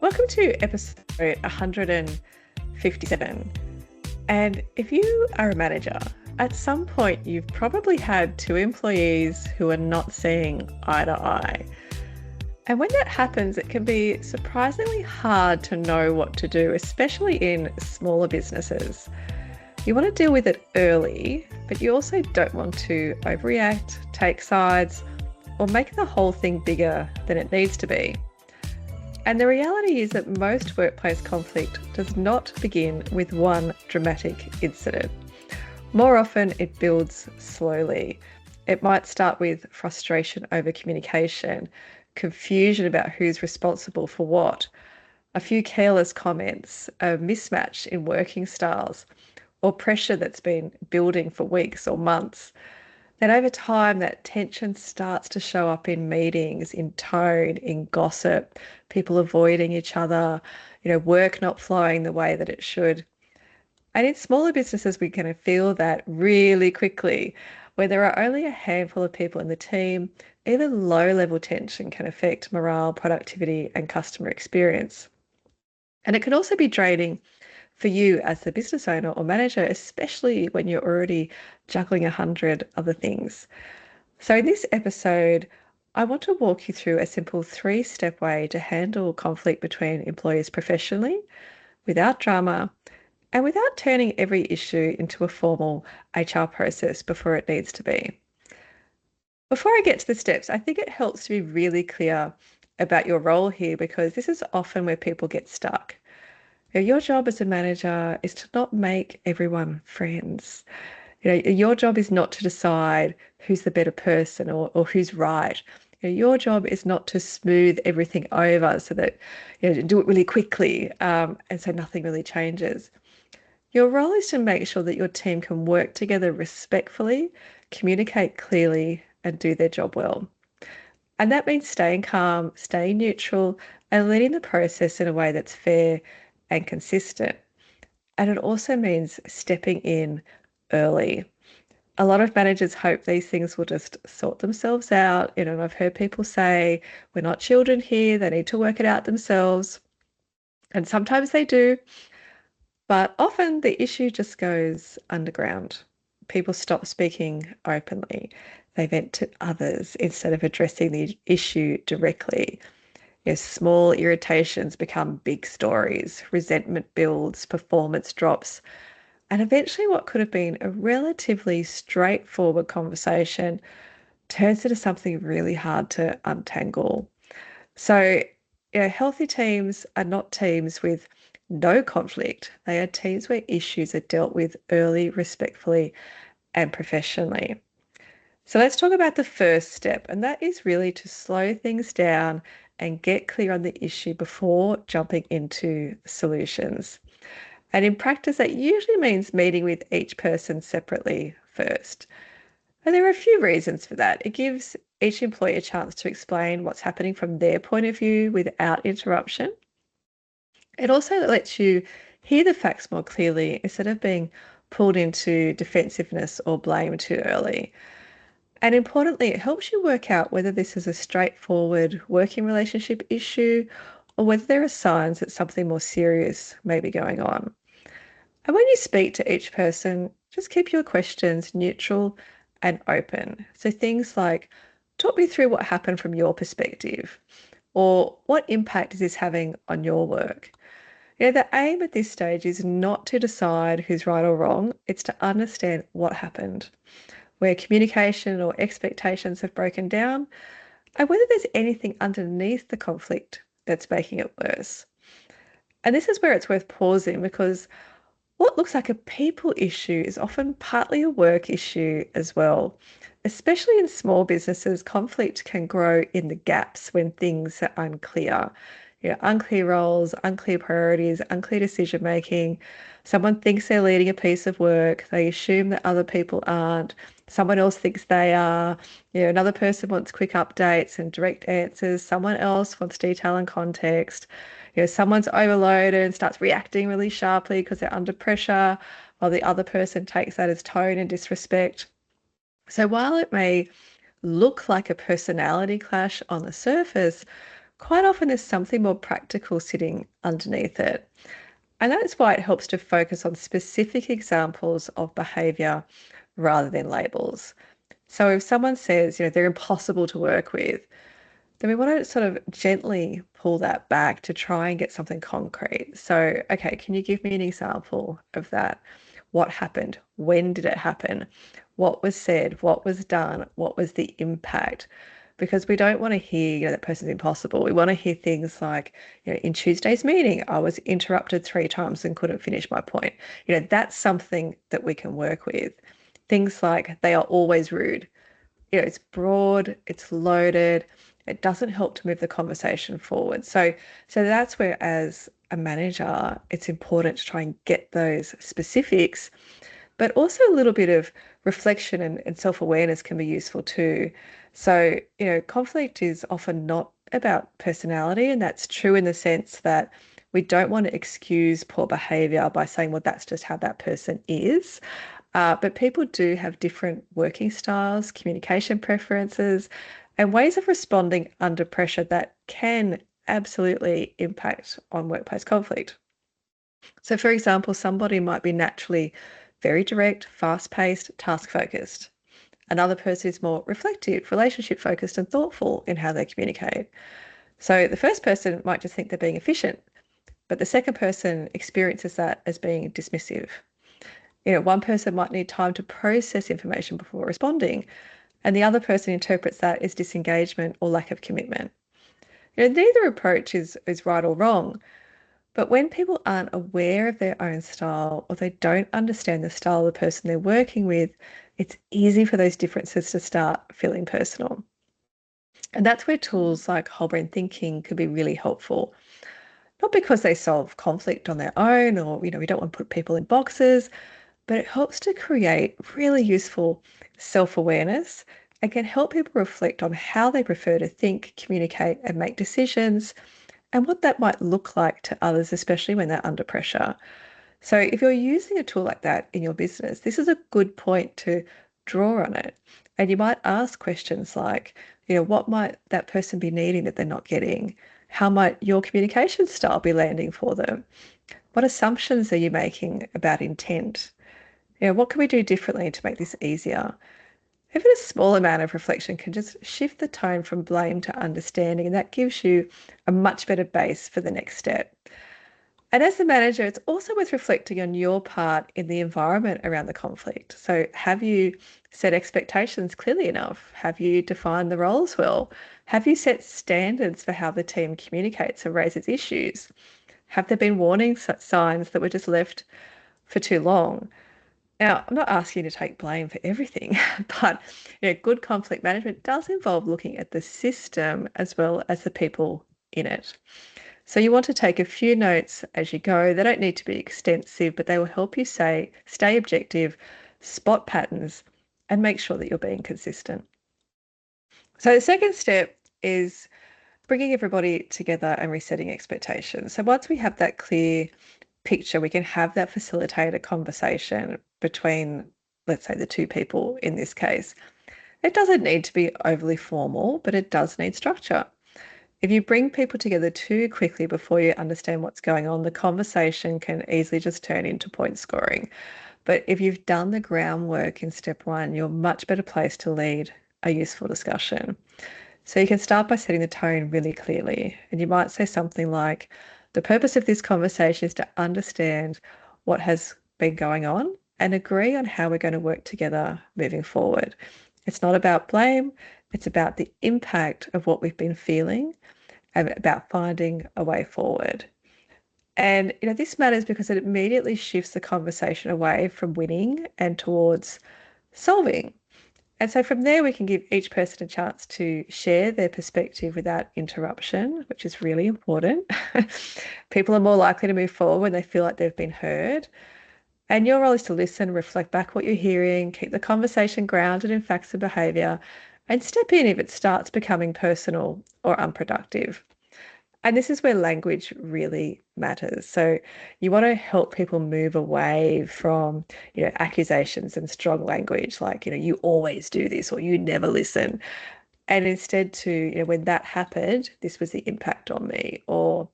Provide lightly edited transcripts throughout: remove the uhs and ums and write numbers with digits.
Welcome to episode 157. And if you are a manager, at some point you've probably had two employees who are not seeing eye to eye. And when that happens, it can be surprisingly hard to know what to do, especially in smaller businesses. You want to deal with it early, but you also don't want to overreact, take sides, or make the whole thing bigger than it needs to be. And the reality is that most workplace conflict does not begin with one dramatic incident. More often, it builds slowly. It might start with frustration over communication, confusion about who's responsible for what, a few careless comments, a mismatch in working styles, or pressure that's been building for weeks or months. Then over time, that tension starts to show up in meetings, in tone, in gossip, people avoiding each other, work not flowing the way that it should. And in smaller businesses, we can feel that really quickly. Where there are only a handful of people in the team, even low-level tension can affect morale, productivity, and customer experience. And it can also be draining for you as the business owner or manager, especially when you're already juggling 100 other things. So, in this episode, I want to walk you through a simple three-step way to handle conflict between employees professionally, without drama, and without turning every issue into a formal HR process before it needs to be. Before I get to the steps, I think it helps to be really clear about your role here because this is often where people get stuck. Your job as a manager is to not make everyone friends. Your job is not to decide who's the better person or who's right. Your job is not to smooth everything over so that, do it really quickly, and so nothing really changes. Your role is to make sure that your team can work together respectfully, communicate clearly, and do their job well. And that means staying calm, staying neutral, and leading the process in a way that's fair and consistent. And it also means stepping in early. A lot of managers hope these things will just sort themselves out. And I've heard people say, we're not children here, they need to work it out themselves. And sometimes they do, but often the issue just goes underground. People stop speaking openly. They vent to others instead of addressing the issue directly. Small irritations become big stories, resentment builds, performance drops, and eventually what could have been a relatively straightforward conversation turns into something really hard to untangle. So, healthy teams are not teams with no conflict. They are teams where issues are dealt with early, respectfully, and professionally. So let's talk about the first step, and that is really to slow things down and get clear on the issue before jumping into solutions. And in practice, that usually means meeting with each person separately first. And there are a few reasons for that. It gives each employee a chance to explain what's happening from their point of view without interruption. It also lets you hear the facts more clearly instead of being pulled into defensiveness or blame too early. And importantly, it helps you work out whether this is a straightforward working relationship issue or whether there are signs that something more serious may be going on. And when you speak to each person, just keep your questions neutral and open. So things like, talk me through what happened from your perspective, or what impact is this having on your work? The aim at this stage is not to decide who's right or wrong, it's to understand what happened, where communication or expectations have broken down, and whether there's anything underneath the conflict that's making it worse. And this is where it's worth pausing because what looks like a people issue is often partly a work issue as well. Especially in small businesses, conflict can grow in the gaps when things are unclear. Unclear roles, unclear priorities, unclear decision making. Someone thinks they're leading a piece of work, they assume that other people aren't. Someone else thinks they are. Another person wants quick updates and direct answers. Someone else wants detail and context. Someone's overloaded and starts reacting really sharply because they're under pressure, while the other person takes that as tone and disrespect. So while it may look like a personality clash on the surface, quite often there's something more practical sitting underneath it. And that's why it helps to focus on specific examples of behaviour rather than labels. So if someone says, they're impossible to work with, then we want to sort of gently pull that back to try and get something concrete. So, okay, can you give me an example of that? What happened? When did it happen? What was said? What was done? What was the impact? Because we don't want to hear, that person's impossible. We want to hear things like, in Tuesday's meeting, I was interrupted 3 times and couldn't finish my point. That's something that we can work with. Things like they are always rude. It's broad, it's loaded, it doesn't help to move the conversation forward. So that's where, as a manager, it's important to try and get those specifics, but also a little bit of reflection and self-awareness can be useful too. So, conflict is often not about personality, and that's true in the sense that we don't want to excuse poor behavior by saying, well, that's just how that person is. But people do have different working styles, communication preferences, and ways of responding under pressure that can absolutely impact on workplace conflict. So, for example, somebody might be naturally very direct, fast paced, task focused. Another person is more reflective, relationship focused, and thoughtful in how they communicate. So, the first person might just think they're being efficient, but the second person experiences that as being dismissive. One person might need time to process information before responding, and the other person interprets that as disengagement or lack of commitment. Neither approach is right or wrong, but when people aren't aware of their own style or they don't understand the style of the person they're working with, it's easy for those differences to start feeling personal. And that's where tools like whole brain thinking could be really helpful. Not because they solve conflict on their own or, we don't want to put people in boxes, but it helps to create really useful self-awareness and can help people reflect on how they prefer to think, communicate, and make decisions, and what that might look like to others, especially when they're under pressure. So if you're using a tool like that in your business, this is a good point to draw on it. And you might ask questions like, what might that person be needing that they're not getting? How might your communication style be landing for them? What assumptions are you making about intent? What can we do differently to make this easier? Even a small amount of reflection can just shift the tone from blame to understanding, and that gives you a much better base for the next step. And as the manager, it's also worth reflecting on your part in the environment around the conflict. So, have you set expectations clearly enough? Have you defined the roles well? Have you set standards for how the team communicates and raises issues? Have there been warning signs that were just left for too long? Now, I'm not asking you to take blame for everything, but good conflict management does involve looking at the system as well as the people in it. So you want to take a few notes as you go. They don't need to be extensive, but they will help you stay objective, spot patterns, and make sure that you're being consistent. So the second step is bringing everybody together and resetting expectations. So once we have that clear picture, we can have that facilitated conversation between, let's say, the two people in this case. It doesn't need to be overly formal, but it does need structure. If you bring people together too quickly before you understand what's going on, the conversation can easily just turn into point scoring. But if you've done the groundwork in step one, you're much better placed to lead a useful discussion. So you can start by setting the tone really clearly. And you might say something like, the purpose of this conversation is to understand what has been going on and agree on how we're going to work together moving forward. It's not about blame. It's about the impact of what we've been feeling and about finding a way forward. And this matters because it immediately shifts the conversation away from winning and towards solving. And so from there, we can give each person a chance to share their perspective without interruption, which is really important. People are more likely to move forward when they feel like they've been heard. And your role is to listen, reflect back what you're hearing, keep the conversation grounded in facts and behaviour, and step in if it starts becoming personal or unproductive. And this is where language really matters. So you want to help people move away from, accusations and strong language like, you always do this or you never listen. And instead to, when that happened, this was the impact on me, or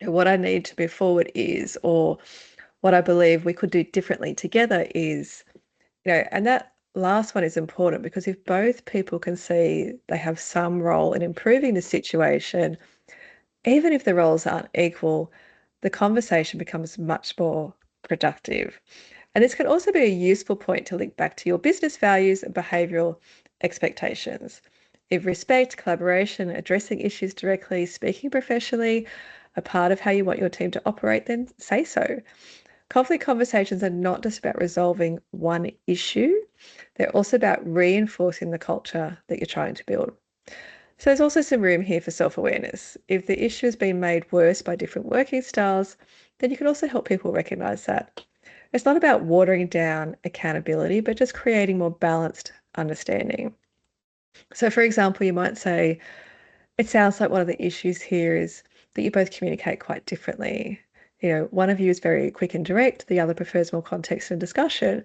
what I need to move forward is, or what I believe we could do differently together is, and that last one is important because if both people can see they have some role in improving the situation, even if the roles aren't equal, the conversation becomes much more productive. And this can also be a useful point to link back to your business values and behavioural expectations. If respect, collaboration, addressing issues directly, speaking professionally are part of how you want your team to operate, then say so. Conflict conversations are not just about resolving one issue, they're also about reinforcing the culture that you're trying to build. So there's also some room here for self-awareness. If the issue has been made worse by different working styles, then you can also help people recognise that. It's not about watering down accountability, but just creating more balanced understanding. So, for example, you might say, it sounds like one of the issues here is that you both communicate quite differently. One of you is very quick and direct, the other prefers more context and discussion.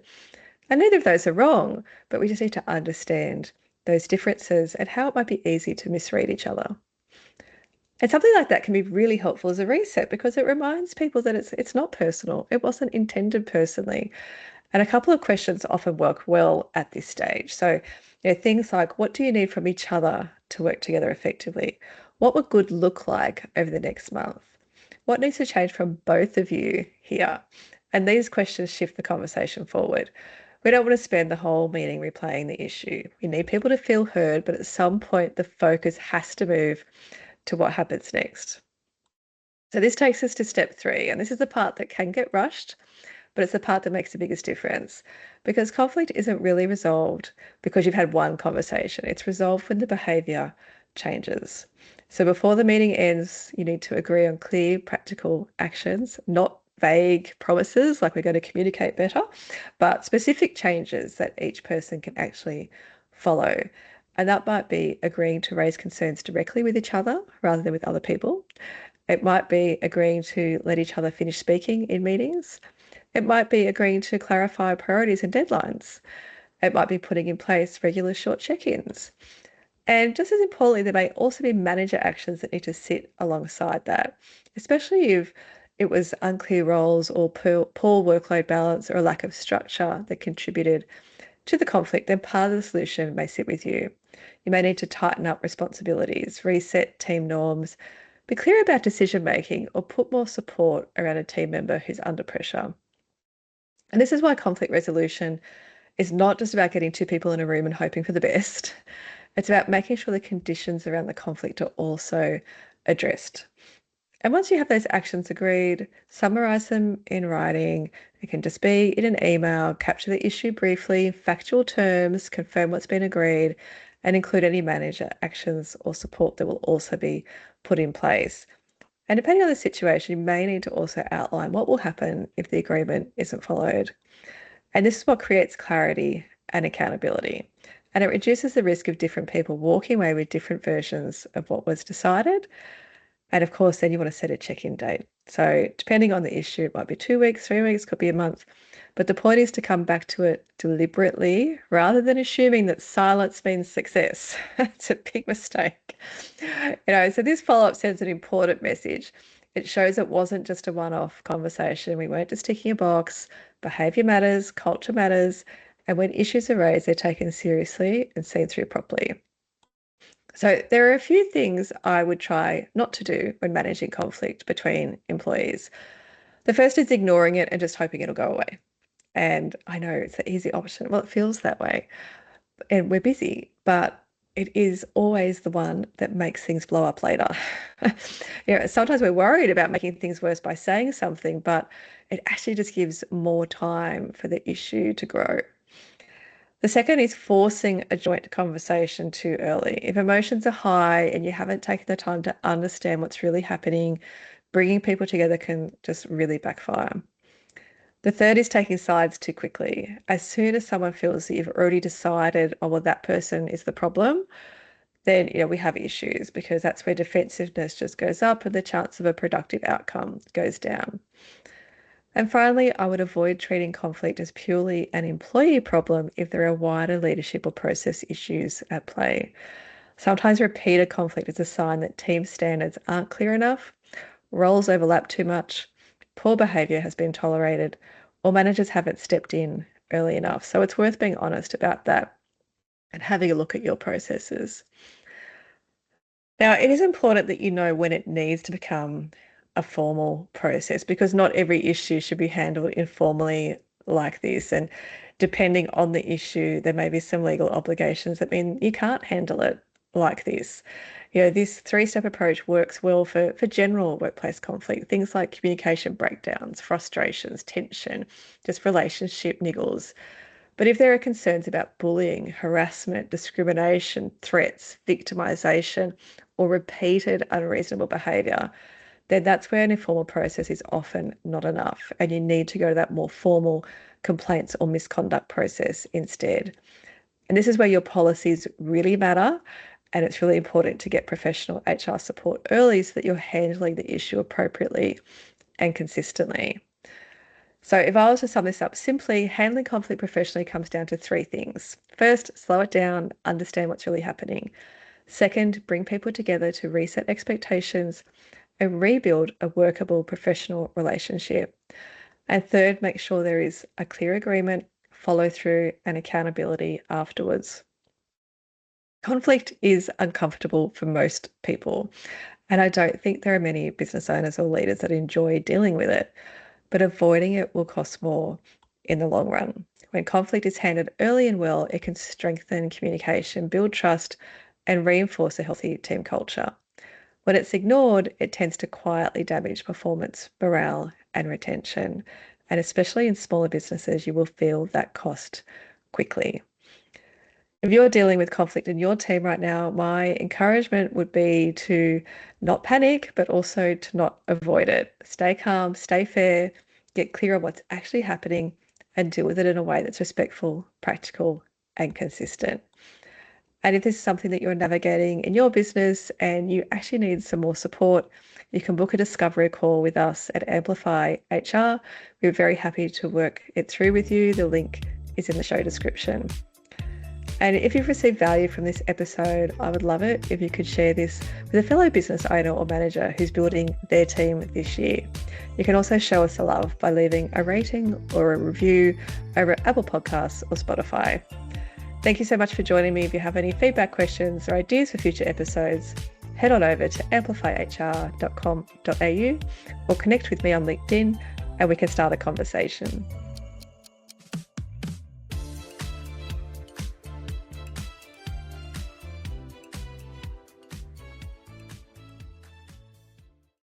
And neither of those are wrong, but we just need to understand those differences and how it might be easy to misread each other. And something like that can be really helpful as a reset because it reminds people that it's not personal. It wasn't intended personally. And a couple of questions often work well at this stage. So, things like, what do you need from each other to work together effectively? What would good look like over the next month? What needs to change from both of you here? And these questions shift the conversation forward. We don't want to spend the whole meeting replaying the issue. We need people to feel heard, but at some point, the focus has to move to what happens next. So this takes us to step 3, and this is the part that can get rushed, but it's the part that makes the biggest difference because conflict isn't really resolved because you've had one conversation. It's resolved when the behavior changes. So before the meeting ends, you need to agree on clear, practical actions, not vague promises like we're going to communicate better, but specific changes that each person can actually follow. And that might be agreeing to raise concerns directly with each other rather than with other people. It might be agreeing to let each other finish speaking in meetings. It might be agreeing to clarify priorities and deadlines. It might be putting in place regular short check-ins. And just as importantly, there may also be manager actions that need to sit alongside that, especially if it was unclear roles or poor workload balance or a lack of structure that contributed to the conflict, then part of the solution may sit with you. You may need to tighten up responsibilities, reset team norms, be clear about decision making, or put more support around a team member who's under pressure. And this is why conflict resolution is not just about getting two people in a room and hoping for the best. It's about making sure the conditions around the conflict are also addressed. And once you have those actions agreed, summarize them in writing. It can just be in an email, capture the issue briefly, factual terms, confirm what's been agreed, and include any manager actions or support that will also be put in place. And depending on the situation, you may need to also outline what will happen if the agreement isn't followed. And this is what creates clarity and accountability. And it reduces the risk of different people walking away with different versions of what was decided. And of course, then you want to set a check-in date. So depending on the issue, it might be 2 weeks, 3 weeks, could be a month. But the point is to come back to it deliberately rather than assuming that silence means success. It's a big mistake. So this follow-up sends an important message. It shows it wasn't just a one-off conversation. We weren't just ticking a box. Behavior matters, culture matters, and when issues are raised, they're taken seriously and seen through properly. So there are a few things I would try not to do when managing conflict between employees. The first is ignoring it and just hoping it'll go away. And I know it's the easy option. Well, it feels that way. And we're busy, but it is always the one that makes things blow up later. Sometimes we're worried about making things worse by saying something, but it actually just gives more time for the issue to grow. The second is forcing a joint conversation too early. If emotions are high and you haven't taken the time to understand what's really happening, bringing people together can just really backfire. The third is taking sides too quickly. As soon as someone feels that you've already decided, oh, well, that person is the problem, then we have issues because that's where defensiveness just goes up and the chance of a productive outcome goes down. And finally, I would avoid treating conflict as purely an employee problem if there are wider leadership or process issues at play. Sometimes repeated conflict is a sign that team standards aren't clear enough, roles overlap too much, poor behaviour has been tolerated, or managers haven't stepped in early enough. So it's worth being honest about that and having a look at your processes. Now, it is important that you know when it needs to become a formal process because not every issue should be handled informally like this. And depending on the issue, there may be some legal obligations that mean you can't handle it like this. This three-step approach works well for general workplace conflict, things like communication breakdowns, frustrations, tension, just relationship niggles. But if there are concerns about bullying, harassment, discrimination, threats, victimisation, or repeated unreasonable behaviour, then that's where an informal process is often not enough. And you need to go to that more formal complaints or misconduct process instead. And this is where your policies really matter. And it's really important to get professional HR support early so that you're handling the issue appropriately and consistently. So if I was to sum this up simply, handling conflict professionally comes down to three things. First, slow it down, understand what's really happening. Second, bring people together to reset expectations and rebuild a workable professional relationship. And third, make sure there is a clear agreement, follow through, and accountability afterwards. Conflict is uncomfortable for most people, and I don't think there are many business owners or leaders that enjoy dealing with it, but avoiding it will cost more in the long run. When conflict is handled early and well, it can strengthen communication, build trust, and reinforce a healthy team culture. When it's ignored, it tends to quietly damage performance, morale, and retention. And especially in smaller businesses, you will feel that cost quickly. If you're dealing with conflict in your team right now, my encouragement would be to not panic, but also to not avoid it. Stay calm, stay fair, get clear on what's actually happening, and deal with it in a way that's respectful, practical, and consistent. And if this is something that you're navigating in your business and you actually need some more support, you can book a discovery call with us at Amplify HR. We're very happy to work it through with you. The link is in the show description. And if you've received value from this episode, I would love it if you could share this with a fellow business owner or manager who's building their team this year. You can also show us a love by leaving a rating or a review over at Apple Podcasts or Spotify. Thank you so much for joining me. If you have any feedback, questions, or ideas for future episodes, head on over to amplifyhr.com.au or connect with me on LinkedIn and we can start a conversation.